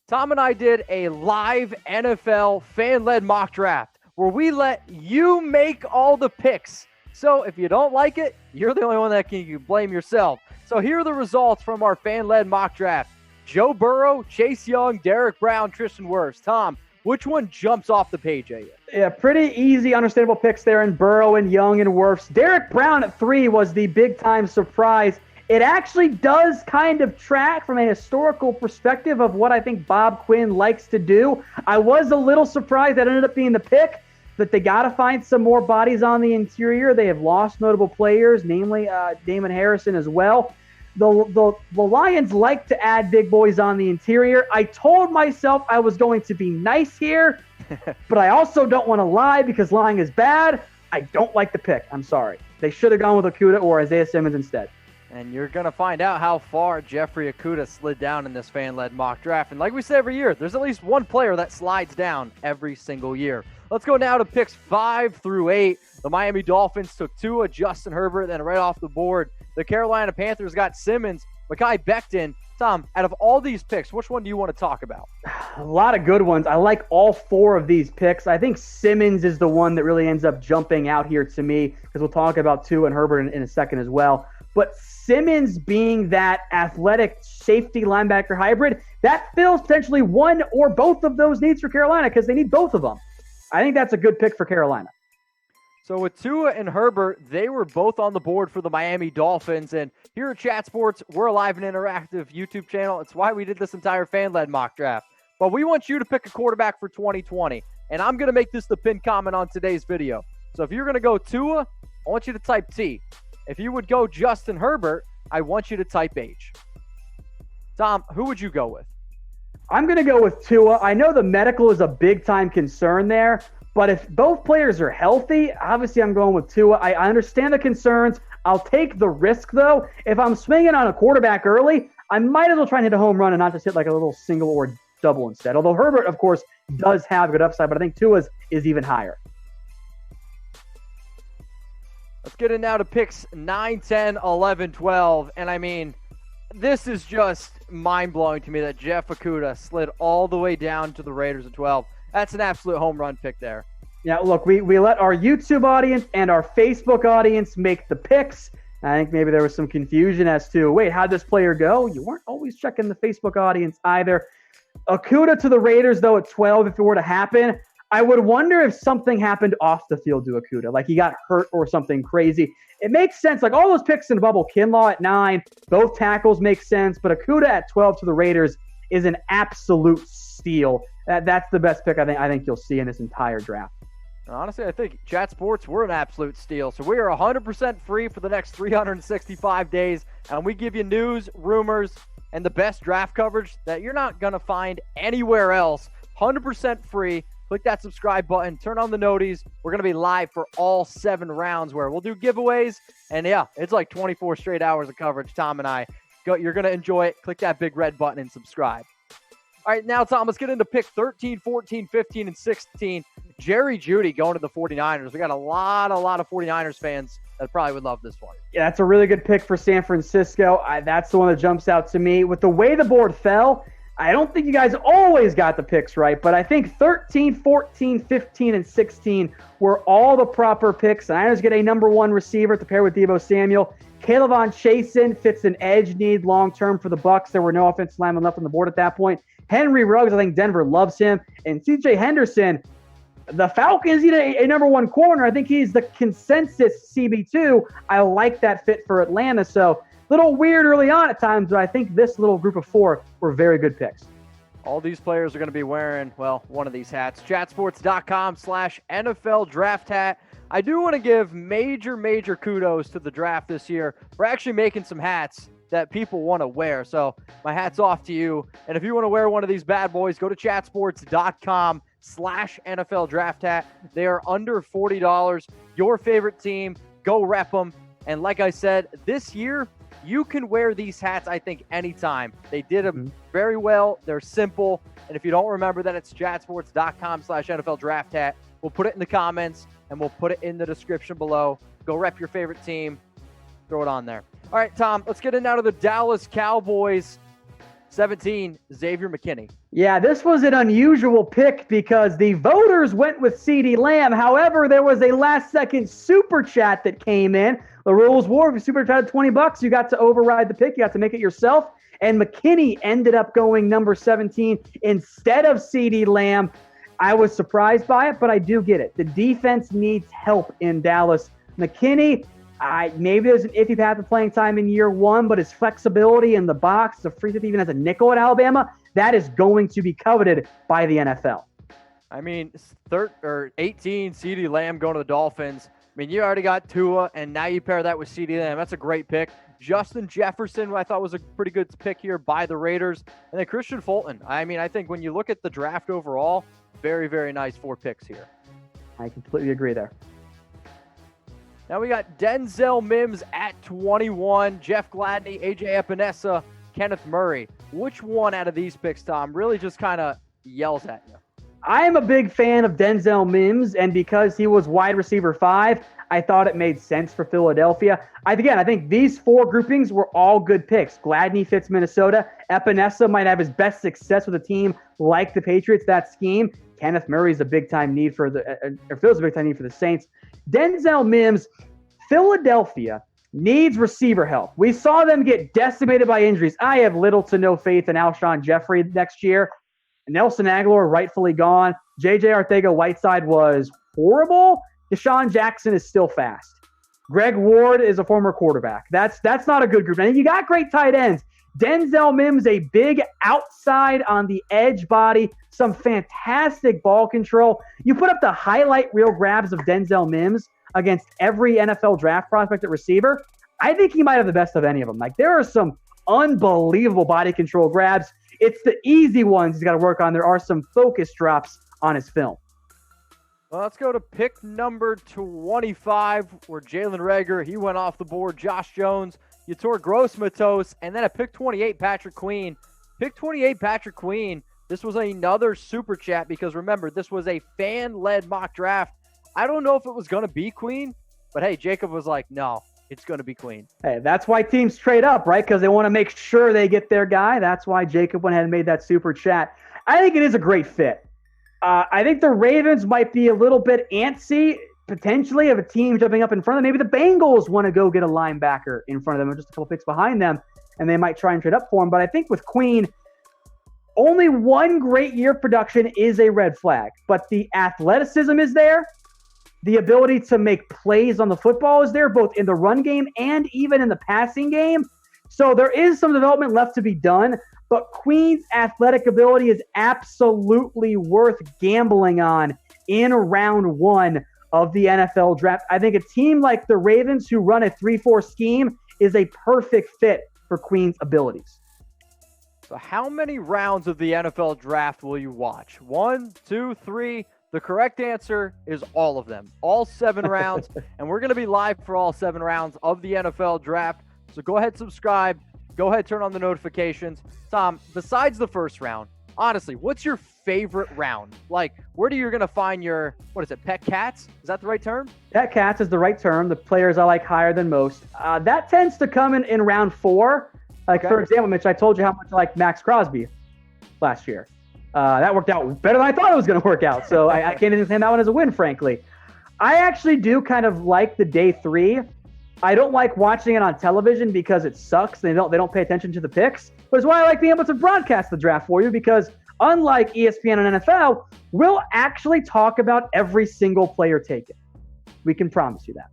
Tom and I did a live NFL fan-led mock draft where we let you make all the picks. So if you don't like it, you're the only one that can blame yourself. So here are the results from our fan-led mock draft. Joe Burrow, Chase Young, Derrick Brown, Tristan Wirfs. Tom, which one jumps off the page at you? Yeah, pretty easy, understandable picks there in Burrow and Young and Wirfs. Derrick Brown at 3 was the big-time surprise. It actually does kind of track from a historical perspective of what I think Bob Quinn likes to do. I was a little surprised that ended up being the pick, but they got to find some more bodies on the interior. They have lost notable players, namely Damon Harrison as well. The Lions like to add big boys on the interior. I told myself I was going to be nice here, but I also don't want to lie because lying is bad. I don't like the pick. I'm sorry. They should have gone with Okudah or Isaiah Simmons instead. And you're going to find out how far Jeffrey Okudah slid down in this fan-led mock draft. And like we say every year, there's at least one player that slides down every single year. Let's go now to picks 5 through 8. The Miami Dolphins took Tua, Justin Herbert, then right off the board, the Carolina Panthers got Simmons, MEKHI, BECTON. Tom, out of all these picks, which one do you want to talk about? A lot of good ones. I like all 4 of these picks. I think Simmons is the one that really ends up jumping out here to me because we'll talk about Tua and Herbert in a second as well. But Simmons being that athletic safety linebacker hybrid, that fills potentially one or both of those needs for Carolina because they need both of them. I think that's a good pick for Carolina. So with Tua and Herbert, they were both on the board for the Miami Dolphins. And here at Chat Sports, we're a live and interactive YouTube channel. It's why we did this entire fan-led mock draft. But we want you to pick a quarterback for 2020. And I'm going to make this the pinned comment on today's video. So if you're going to go Tua, I want you to type T. If you would go Justin Herbert, I want you to type H. Tom, who would you go with? I'm going to go with Tua. I know the medical is a big-time concern there, but if both players are healthy, obviously I'm going with Tua. I understand the concerns. I'll take the risk, though. If I'm swinging on a quarterback early, I might as well try and hit a home run and not just hit like a little single or double instead. Although Herbert, of course, does have good upside, but I think Tua's is even higher. Let's get in now to picks 9, 10, 11, 12. And I mean, this is just mind-blowing to me that Jeff Okudah slid all the way down to the Raiders at 12. That's an absolute home run pick there. Yeah, look, we let our YouTube audience and our Facebook audience make the picks. I think maybe there was some confusion as to, wait, how'd this player go? You weren't always checking the Facebook audience either. Okudah to the Raiders, though, at 12, if it were to happen. I would wonder if something happened off the field to Okudah, like he got hurt or something crazy. It makes sense. Like all those picks in the bubble, Kinlaw at 9, both tackles make sense, but Okudah at 12 to the Raiders is an absolute steal. That's the best pick I think you'll see in this entire draft. Honestly, I think Chat Sports, we're an absolute steal. So we are 100% free for the next 365 days, and we give you news, rumors, and the best draft coverage that you're not going to find anywhere else. 100% free. Click that subscribe button. Turn on the noties. We're going to be live for all 7 rounds where we'll do giveaways. And, yeah, it's like 24 straight hours of coverage, Tom and I. You're going to enjoy it. Click that big red button and subscribe. All right, now, Tom, let's get into pick 13, 14, 15, and 16. Jerry Jeudy going to the 49ers. We got a lot of 49ers fans that probably would love this one. Yeah, that's a really good pick for San Francisco. That's the one that jumps out to me. With the way the board fell, I don't think you guys always got the picks right, but I think 13, 14, 15, and 16 were all the proper picks. The Niners get a number 1 receiver to pair with Deebo Samuel. Caleb Von Chasen fits an edge need long-term for the Bucs. There were no offensive linemen left on the board at that point. Henry Ruggs, I think Denver loves him. And C.J. Henderson, the Falcons need a number 1 corner. I think he's the consensus CB2. I like that fit for Atlanta. So little weird early on at times, but I think this little group of 4 were very good picks. All these players are going to be wearing, well, one of these hats. Chatsports.com/NFL draft hat. I do want to give major kudos to the draft this year. We're actually making some hats that people want to wear. So my hat's off to you. And if you want to wear one of these bad boys, go to chatsports.com/NFL draft hat. They are under $40. Your favorite team, go rep them. And like I said, this year, you can wear these hats, I think, anytime. They did them very well. They're simple. And if you don't remember that, it's chatsports.com/NFL draft hat. We'll put it in the comments and we'll put it in the description below. Go rep your favorite team. Throw it on there. All right, Tom, let's get in now to the Dallas Cowboys. 17, Xavier McKinney. Yeah, this was an unusual pick because the voters went with CeeDee Lamb. However, there was a last-second super chat that came in. The rules were, if you super chatted $20, you got to override the pick. You got to make it yourself. And McKinney ended up going number 17 instead of CeeDee Lamb. I was surprised by it, but I do get it. The defense needs help in Dallas. McKinney, maybe there's an iffy path of playing time in year one, but his flexibility in the box, the free safety even as a nickel at Alabama, that is going to be coveted by the NFL. I mean, 18, CeeDee Lamb going to the Dolphins. I mean, you already got Tua, and now you pair that with CeeDee Lamb. That's a great pick. Justin Jefferson, who I thought was a pretty good pick here by the Raiders. And then Christian Fulton. I mean, I think when you look at the draft overall, very, very nice 4 picks here. I completely agree there. Now we got Denzel Mims at 21, Jeff Gladney, AJ Epinesa, Kenneth Murray. Which one out of these picks, Tom, really just kind of yells at you? I'm a big fan of Denzel Mims, and because he was wide receiver 5, I thought it made sense for Philadelphia. I think these 4 groupings were all good picks. Gladney fits Minnesota. Epinesa might have his best success with a team like the Patriots, that scheme. Kenneth Murray's a big-time need for feels a big-time need for the Saints. Denzel Mims, Philadelphia needs receiver help. We saw them get decimated by injuries. I have little to no faith in Alshon Jeffrey next year. Nelson Aguilar rightfully gone. J.J. Arcega-Whiteside was horrible. Deshaun Jackson is still fast. Greg Ward is a former quarterback. That's not a good group. And you got great tight ends. Denzel Mims, a big outside on the edge body, some fantastic ball control. You put up the highlight reel grabs of Denzel Mims against every NFL draft prospect at receiver. I think he might have the best of any of them. Like, there are some unbelievable body control grabs. It's the easy ones he's got to work on. There are some focus drops on his film. Well, let's go to pick number 25, where Jalen Reagor, he went off the board. Josh Jones, Yetur Gross-Matos, and then at pick 28, Patrick Queen. Pick 28, Patrick Queen. This was another super chat because, remember, this was a fan-led mock draft. I don't know if it was going to be Queen, but hey, Jacob was like, no, it's going to be Queen. Hey, that's why teams trade up, right? Because they want to make sure they get their guy. That's why Jacob went ahead and made that super chat. I think it is a great fit. I think the Ravens might be a little bit antsy, potentially, of a team jumping up in front of them. Maybe the Bengals want to go get a linebacker in front of them, or just a couple picks behind them, and they might try and trade up for him. But I think with Queen, only one great year production is a red flag. But the athleticism is there. The ability to make plays on the football is there, both in the run game and even in the passing game. So there is some development left to be done, but Queen's athletic ability is absolutely worth gambling on in round 1 of the NFL draft. I think a team like the Ravens, who run a 3-4 scheme, is a perfect fit for Queen's abilities. So how many rounds of the NFL draft will you watch? 1, 2, 3? The correct answer is all of them, all 7 rounds, and we're going to be live for all 7 rounds of the NFL draft. So go ahead, subscribe. Go ahead, turn on the notifications. Tom, besides the first round, honestly, what's your favorite round? Like, where do you going to find your, pet cats? Is that the right term? Pet cats is the right term. The players I like higher than most. That tends to come in round 4. Like, okay. For example, Mitch, I told you how much I liked Max Crosby last year. That worked out better than I thought it was going to work out. So I can't even claim that one as a win, frankly. I actually do kind of like the day 3. I don't like watching it on television because it sucks. They don't pay attention to the picks. But it's why I like being able to broadcast the draft for you, because unlike ESPN and NFL, we'll actually talk about every single player taken. We can promise you that.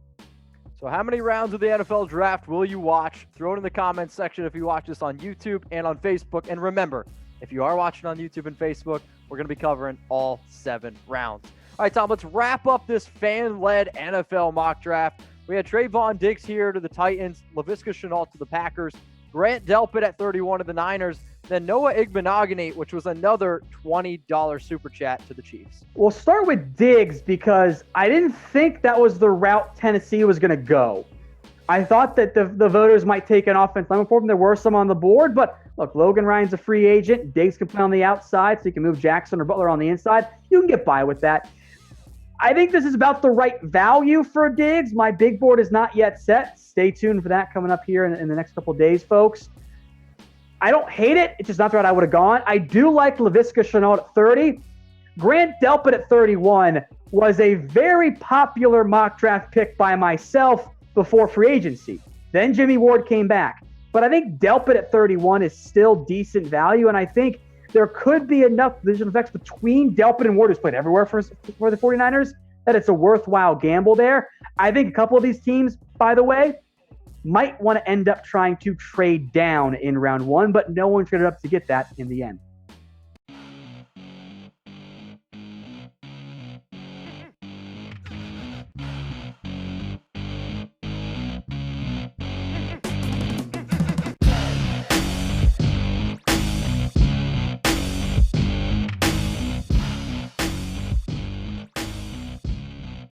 So how many rounds of the NFL draft will you watch? Throw it in the comments section if you watch this on YouTube and on Facebook. And remember, if you are watching on YouTube and Facebook, we're going to be covering all 7 rounds. All right, Tom, let's wrap up this fan-led NFL mock draft. We had Trayvon Diggs here to the Titans, Laviska Shenault to the Packers, Grant Delpit at 31 to the Niners, then Noah Igbenogany, which was another $20 super chat to the Chiefs. We'll start with Diggs because I didn't think that was the route Tennessee was going to go. I thought that the voters might take an offense lineman for him. There were some on the board, but look, Logan Ryan's a free agent. Diggs can play on the outside, so you can move Jackson or Butler on the inside. You can get by with that. I think this is about the right value for Diggs. My big board is not yet set. Stay tuned for that coming up here in the next couple of days, folks. I don't hate it. It's just not the route I would have gone. I do like Laviska Shenault at 30. Grant Delpit at 31 was a very popular mock draft pick by myself before free agency. Then Jimmy Ward came back. But I think Delpit at 31 is still decent value, and I think there could be enough divisional effects between Delpit and Ward, who's played everywhere for the 49ers, that it's a worthwhile gamble there. I think a couple of these teams, by the way, might want to end up trying to trade down in round one, but no one traded up to get that in the end.